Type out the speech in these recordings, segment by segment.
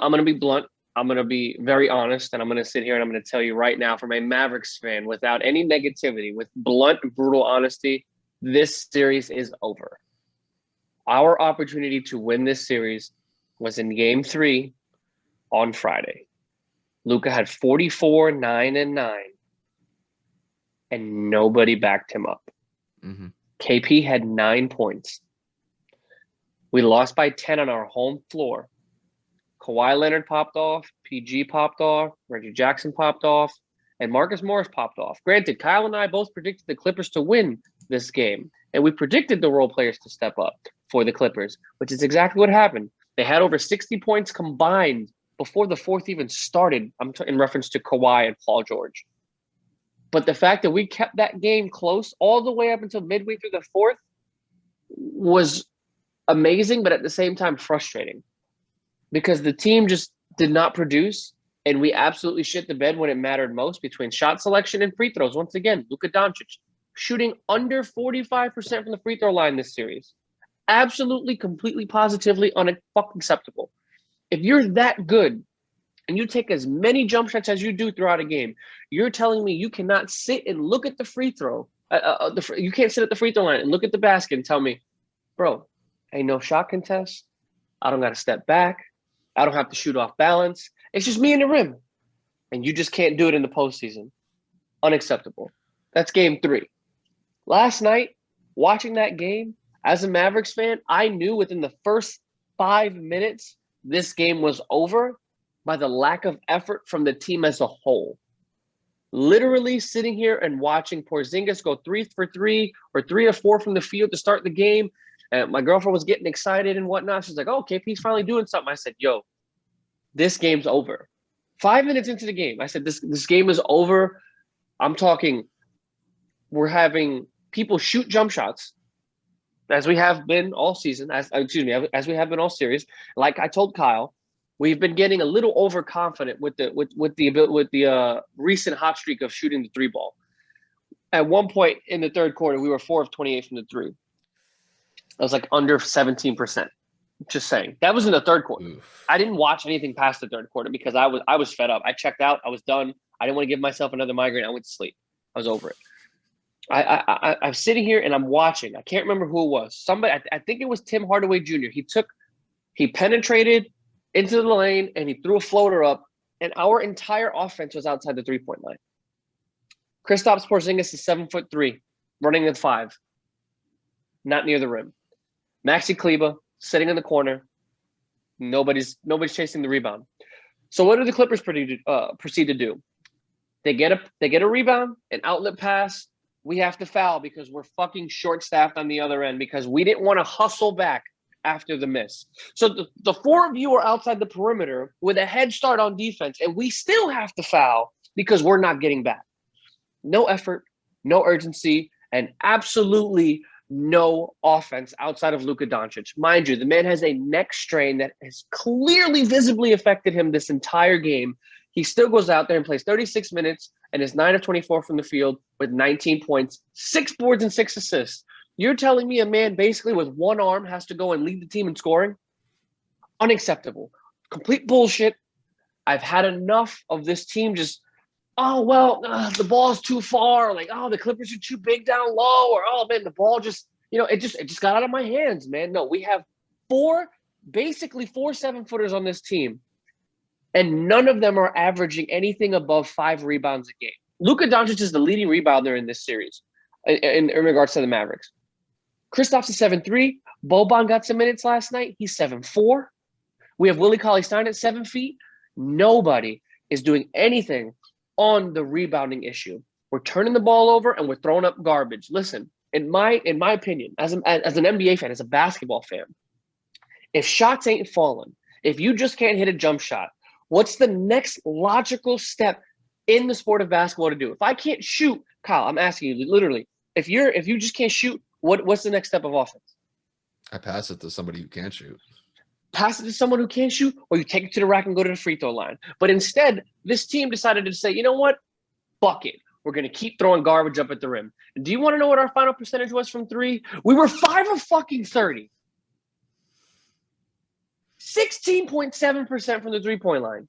I'm going to be blunt. I'm going to be very honest, and I'm going to sit here and I'm going to tell you right now, from a Mavericks fan, without any negativity, with blunt, brutal honesty, this series is over. Our opportunity to win this series was in Game 3 on Friday. Luka had 44, 9, and 9, and nobody backed him up. Mm-hmm. KP had 9 points. We lost by 10 on our home floor. Kawhi Leonard popped off, PG popped off, Reggie Jackson popped off, and Marcus Morris popped off. Granted, Kyle and I both predicted the Clippers to win this game, and we predicted the role players to step up for the Clippers, which is exactly what happened. They had over 60 points combined before the fourth even started. I'm in reference to Kawhi and Paul George. But the fact that we kept that game close all the way up until midway through the fourth was amazing, but at the same time frustrating, because the team just did not produce, and we absolutely shit the bed when it mattered most between shot selection and free throws. Once again, Luka Doncic shooting under 45% from the free throw line this series. Absolutely, completely, positively unacceptable. If you're that good and you take as many jump shots as you do throughout a game, you're telling me you cannot sit and look at the free throw. You can't sit at the free throw line and look at the basket and tell me, bro, ain't no shot contest. I don't got to step back. I don't have to shoot off balance. It's just me and the rim. And you just can't do it in the postseason. Unacceptable. That's Game 3. Last night, watching that game, as a Mavericks fan, I knew within the first 5 minutes this game was over by the lack of effort from the team as a whole. Literally sitting here and watching Porzingis go 3 for 3 or 3 of 4 from the field to start the game. And my girlfriend was getting excited and whatnot. She's like, oh, KP's finally doing something. I said, yo, this game's over. 5 minutes into the game, I said, this game is over. I'm talking, we're having people shoot jump shots, as we have been all season, as we have been all series. Like I told Kyle, we've been getting a little overconfident with the recent hot streak of shooting the 3 ball. At one point in the third quarter, we were 4 of 28 from the 3. I was like under 17%. Just saying. That was in the third quarter. Oof. I didn't watch anything past the third quarter because I was fed up. I checked out. I was done. I didn't want to give myself another migraine. I went to sleep. I was over it. I'm sitting here and I'm watching. I can't remember who it was. Somebody. I think it was Tim Hardaway Jr. He penetrated into the lane and he threw a floater up, and our entire offense was outside the 3-point line. Kristaps Porzingis is 7'3", running at 5, not near the rim. Maxi Kleber sitting in the corner. Nobody's chasing the rebound. So what do the Clippers proceed to do? They get a rebound, an outlet pass. We have to foul because we're fucking short-staffed on the other end because we didn't want to hustle back after the miss. So the 4 of you are outside the perimeter with a head start on defense, and we still have to foul because we're not getting back. No effort, no urgency, and absolutely no offense outside of Luka Doncic. Mind you, the man has a neck strain that has clearly visibly affected him this entire game. He still goes out there and plays 36 minutes and is 9 of 24 from the field with 19 points, 6 boards, and 6 assists. You're telling me a man basically with one arm has to go and lead the team in scoring? Unacceptable. Complete bullshit. I've had enough of this team just, the ball's too far. Like, the Clippers are too big down low. Or, the ball just, it just got out of my hands, man. No, we have basically four 7-footers on this team, and none of them are averaging anything above 5 rebounds a game. Luka Doncic is the leading rebounder in this series in regards to the Mavericks. Kristaps is 7'3". Boban got some minutes last night. He's 7'4". We have Willie Cauley-Stein at 7 feet. Nobody is doing anything on the rebounding issue. We're turning the ball over and we're throwing up garbage. Listen, in my opinion, as an NBA fan, as a basketball fan, if shots ain't falling, if you just can't hit a jump shot, what's the next logical step in the sport of basketball to do? If I can't shoot, Kyle, I'm asking you literally, if you just can't shoot, what's the next step of offense? I pass it to somebody who can't shoot. Pass it to someone who can't shoot, or you take it to the rack and go to the free throw line. But instead, this team decided to say, you know what? Fuck it. We're going to keep throwing garbage up at the rim. Do you want to know what our final percentage was from 3? We were 5 of fucking 30. 16.7% from the three-point line,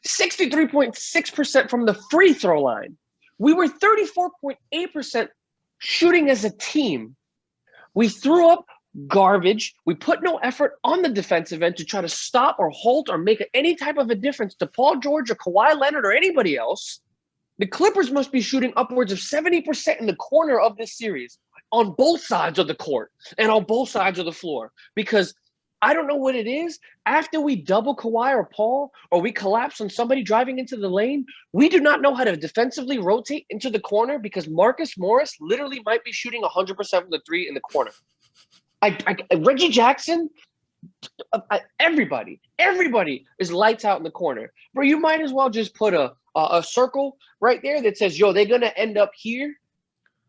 63.6% from the free throw line. We were 34.8% shooting as a team. We threw up garbage. We put no effort on the defensive end to try to stop or halt or make any type of a difference to Paul George or Kawhi Leonard or anybody else. The Clippers must be shooting upwards of 70% in the corner of this series on both sides of the court and on both sides of the floor, because I don't know what it is. After we double Kawhi or Paul, or we collapse on somebody driving into the lane, we do not know how to defensively rotate into the corner, because Marcus Morris literally might be shooting 100% from the three in the corner. Reggie Jackson, everybody is lights out in the corner. Bro, you might as well just put a circle right there that says, yo, they're going to end up here.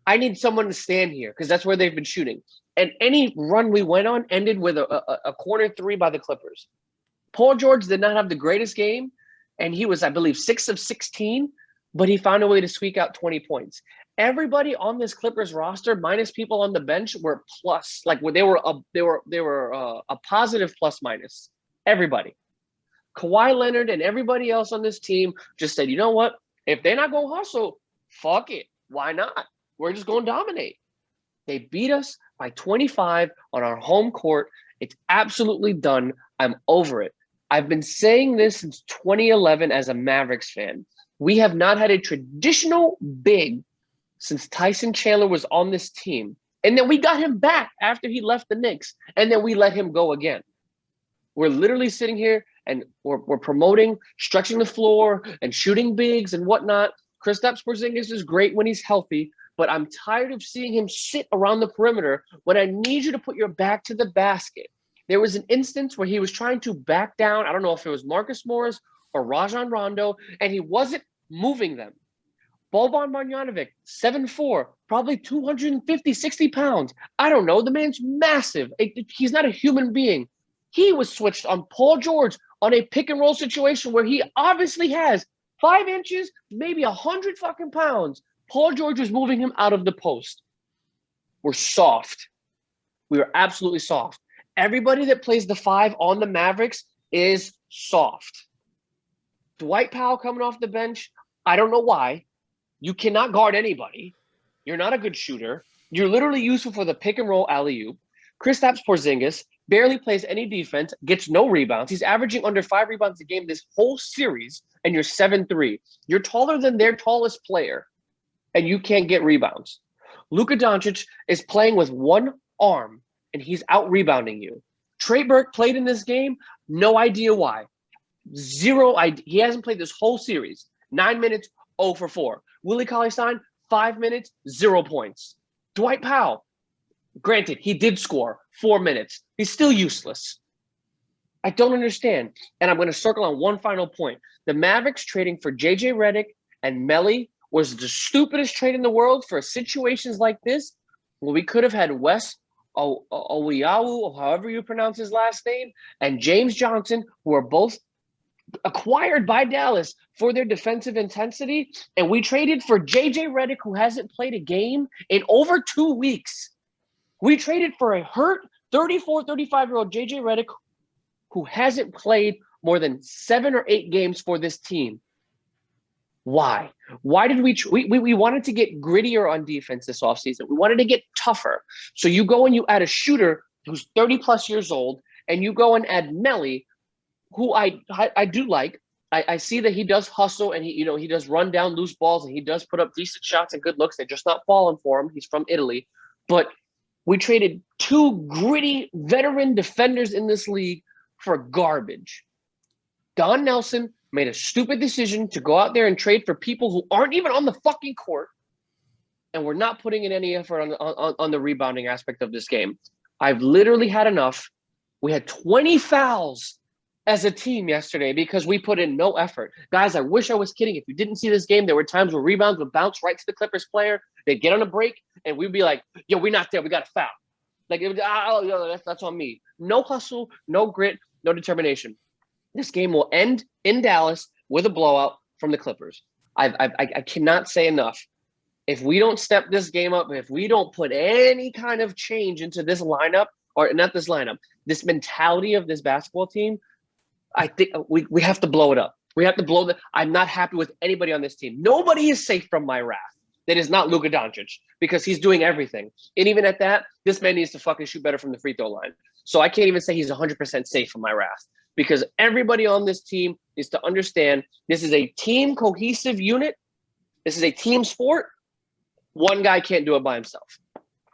I need someone to stand here, because that's where they've been shooting. And any run we went on ended with a corner three by the Clippers. Paul George did not have the greatest game, and he was, I believe, 6 of 16, but he found a way to squeak out 20 points. Everybody on this Clippers roster, minus people on the bench, were plus. Like, they were a positive plus minus. Everybody. Kawhi Leonard and everybody else on this team just said, you know what? If they're not going to hustle, fuck it. Why not? We're just going to dominate. They beat us by 25 on our home court. It's absolutely done. I'm over it. I've been saying this since 2011 as a Mavericks fan. We have not had a traditional big since Tyson Chandler was on this team. And then we got him back after he left the Knicks. And then we let him go again. We're literally sitting here and we're promoting stretching the floor and shooting bigs and whatnot. Kristaps Porzingis is great when he's healthy, but I'm tired of seeing him sit around the perimeter when I need you to put your back to the basket. There was an instance where he was trying to back down. I don't know if it was Marcus Morris or Rajon Rondo, and he wasn't moving them. Boban Marjanovic, 7'4", probably 250, 60 pounds. I don't know. The man's massive. He's not a human being. He was switched on Paul George on a pick and roll situation where he obviously has 5 inches, maybe 100 fucking pounds. Paul George was moving him out of the post. We're soft. We are absolutely soft. Everybody that plays the 5 on the Mavericks is soft. Dwight Powell coming off the bench, I don't know why. You cannot guard anybody. You're not a good shooter. You're literally useful for the pick and roll alley-oop. Kristaps Porzingis barely plays any defense, gets no rebounds. He's averaging under 5 rebounds a game this whole series, and you're 7'3". You're taller than their tallest player, and you can't get rebounds. Luka Doncic is playing with one arm, and he's out-rebounding you. Trey Burke played in this game, no idea why. Zero idea. He hasn't played this whole series. 9 minutes, 0 for 4. Willie Cauley-Stein, 5 minutes, 0 points. Dwight Powell, granted, he did score 4 minutes. He's still useless. I don't understand. And I'm going to circle on one final point. The Mavericks trading for J.J. Redick and Melly was the stupidest trade in the world for situations like this, where we could have had Wes Owiyawu, or however you pronounce his last name, and James Johnson, who are both acquired by Dallas for their defensive intensity, and we traded for J.J. Redick, who hasn't played a game in over 2 weeks. We traded for a hurt 34, 35-year-old J.J. Redick who hasn't played more than 7 or 8 games for this team. Why? Why did we wanted to get grittier on defense this offseason. We wanted to get tougher. So you go and you add a shooter who's 30-plus years old, and you go and add Melly, who I do like. I see that he does hustle, and he does run down loose balls, and he does put up decent shots and good looks. They're just not falling for him. He's from Italy. But we traded 2 gritty veteran defenders in this league for garbage. Don Nelson made a stupid decision to go out there and trade for people who aren't even on the fucking court, and we're not putting in any effort on the rebounding aspect of this game. I've literally had enough. We had 20 fouls as a team yesterday because we put in no effort. Guys, I wish I was kidding. If you didn't see this game, there were times where rebounds would bounce right to the Clippers player. They'd get on a break, and we'd be like, yo, we're not there. We got a foul. Like, that's on me. No hustle, no grit, no determination. This game will end in Dallas with a blowout from the Clippers. I cannot say enough. If we don't step this game up, if we don't put any kind of change into this lineup, or not this lineup, this mentality of this basketball team, I think we have to blow it up. We have to blow the. I'm not happy with anybody on this team. Nobody is safe from my wrath. That is not Luka Doncic because he's doing everything. And even at that, this man needs to fucking shoot better from the free throw line. So I can't even say he's 100% safe from my wrath because everybody on this team needs to understand this is a team cohesive unit. This is a team sport. One guy can't do it by himself.